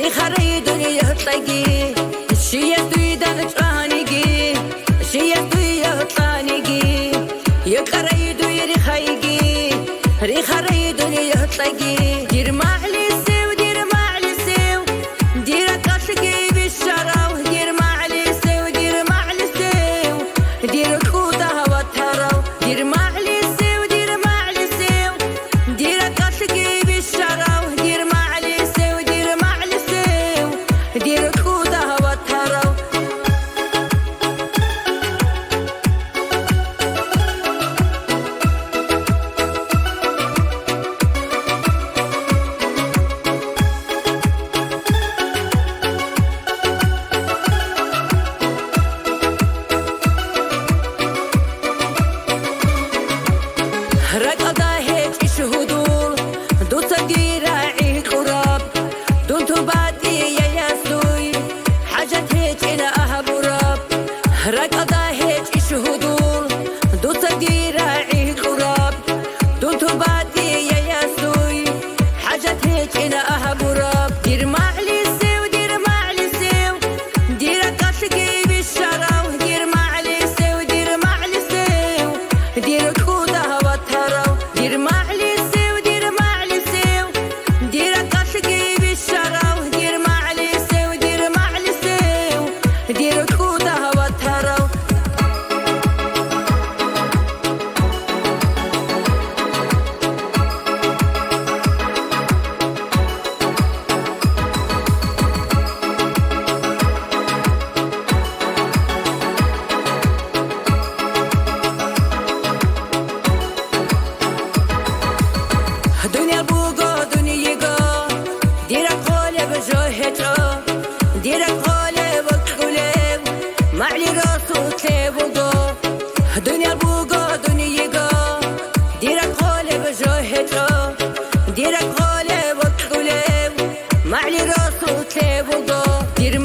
ريخري دنيا طقي شي دويدان ترانيقي شي دويا طانيقي يقري دوي ريخيقي ريخري دنيا طقي دير معلي سيو دير معلي سيو دير قصقي بالشراو دير معلي سيو دير معلي سيو دير كودها وتراو دير معلي سيو دير معلي سيو دير قصقي بالشراو دير معلي سيو دير معلي سيو دير كودها وتراو رقضة هيك شهدول دو تدير عيد قراب دون تبادي يا ياسوي حاجة هيك إلى أهب راب رقضة هيك شهدول دو تدير عيد قراب دون تبادي يا ياسوي حاجة هيك إلى أهب راب دير معلي سيو دير معلي سيو دير قصقي بالشراو دير معلي سيو دير معلي سيو دير كودها وتراو دير معلي سيو دير معلي سيو دير قصقي بالشراو دير معلي سيو دير معلي سيو دير كودها وتراو دنيا بوغو دنيا يغو ديرك قولي بجوهتو ديرك قولي وكولي معلي راسو تليبوغو دنيا بوغو دنيا يغو ديرك قولي بجوهتو ديرك قولي وكولي معلي راسو تليبوغو دير